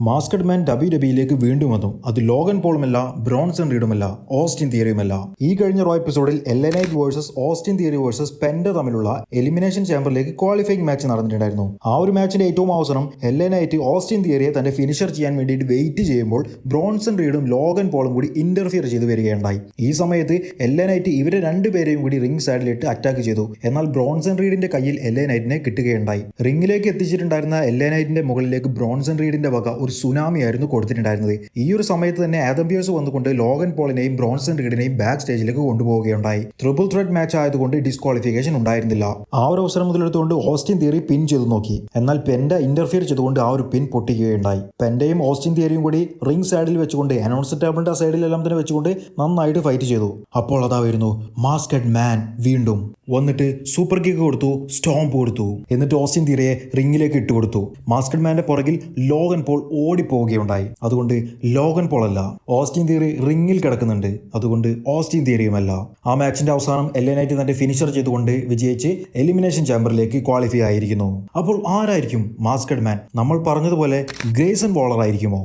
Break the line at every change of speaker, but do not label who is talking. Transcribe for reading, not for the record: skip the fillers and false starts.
Masked മാൻ ഡബ്ല്യുഡബ്ല്യുഇയിലേക്ക് വീണ്ടും വന്നു. അത് ലോഗൻ പോളുമല്ല, ബ്രോൺസൺ റീഡുമല്ല, ഓസ്റ്റിൻ തിയറിയുമല്ല. ഈ കഴിഞ്ഞ റോ എപ്പിസോഡിൽ LA Knight versus Austin theory versus penta തമ്മിലുള്ള എലിമിനേഷൻ ചാമ്പറിലേക്ക് ക്വാളിഫയിങ് മാച്ച് നടന്നിട്ടുണ്ടായിരുന്നു. ആ ഒരു മാച്ചിന്റെ ഏറ്റവും അവസാനം LA Knight ഓസ്റ്റിൻ തിയറിയെ തന്റെ ഫിനിഷർ ചെയ്യാൻ വേണ്ടിയിട്ട് വെയിറ്റ് ചെയ്യുമ്പോൾ ബ്രോൺസൺ റീഡും ലോഗൻ പോളും കൂടി ഇന്റർഫിയർ ചെയ്ത് വരികയുണ്ടായി. ഈ സമയത്ത് LA Knight ഇവരെ രണ്ടുപേരെയും കൂടി റിംഗ് സൈഡിലിട്ട് അറ്റാക്ക് ചെയ്തു. എന്നാൽ ബ്രോൺസൺ റീഡിന്റെ കയ്യിൽ LA Knightനെ കിട്ടുകയുണ്ടായി. റിംഗിലേക്ക് എത്തിച്ചിട്ടുണ്ടായിരുന്ന LA Knightന്റെ മുകളിലേക്ക് ബ്രോൺസൺ റീഡിന്റെ വക ഒരു സുനാമി ആയിരുന്നു കൊടുത്തിട്ടുണ്ടായിരുന്നത്. ഈ ഒരു സമയത്ത് തന്നെ ആദം പിയേഴ്സ് വന്നുകൊണ്ട് ലോഗൻ പോളിനെയും ബ്രോൺസൺ റീഡിനെയും ബാക്ക് സ്റ്റേജിലേക്ക് കൊണ്ടുപോവുകയുണ്ടായി. ട്രിപ്പിൾ ത്രെഡ് മാച്ച് ആയതുകൊണ്ട് ഡിസ്ക്വാളിഫിക്കേഷൻ ഉണ്ടായിരുന്നില്ല. ആ ഒരു അവസരം മുതലെടുത്തുകൊണ്ട് ഓസ്റ്റിൻ തിയറി പിൻ ചെയ്തു നോക്കി. എന്നാൽ പെൻഡ ഇന്റർഫിയർ ചെയ്തുകൊണ്ട് ആ ഒരു പിൻ പൊട്ടിക്കുകയുണ്ടായി. പെൻഡയും ഓസ്റ്റിൻ തിയറിയും കൂടി റിംഗ് സൈഡിൽ വെച്ചുകൊണ്ട് അനൗൺസർ ടേബിളിന്റെ സൈഡിലെല്ലാം തന്നെ വെച്ചുകൊണ്ട് നന്നായിട്ട് ഫൈറ്റ് ചെയ്തു. അപ്പോൾ അതായിരുന്നു മാസ്കഡ് മാൻ വീണ്ടും വന്നിട്ട് സൂപ്പർ കിക്ക് കൊടുത്തു, സ്റ്റോംപ് കൊടുത്തു. എന്നിട്ട് ഓസ്റ്റിൻ തിയറിയെ റിംഗിലേക്ക് ഇട്ടുകൊടുത്തു. മാസ്കഡ് മാന്റെ പുറകിൽ ലോഗൻ പോൾ ഓടിപ്പോവുകയുണ്ടായി. അതുകൊണ്ട് ലോഗൻ പോൾ അല്ല, ഓസ്റ്റിൻ തിയറി റിംഗിൽ കിടക്കുന്നുണ്ട്. അതുകൊണ്ട് ഓസ്റ്റിൻ തിയറിയുമല്ല. ആ മാച്ചിന്റെ അവസാനം LA Knight തന്റെ ഫിനിഷർ ചെയ്തുകൊണ്ട് വിജയിച്ച് എലിമിനേഷൻ ചാമ്പറിലേക്ക് ക്വാളിഫൈ ആയിരിക്കുന്നു. അപ്പോൾ ആരായിരിക്കും മാസ്കഡ് മാൻ? നമ്മൾ പറഞ്ഞതുപോലെ ഗ്രേസൺ വോളർ ആയിരിക്കുമോ?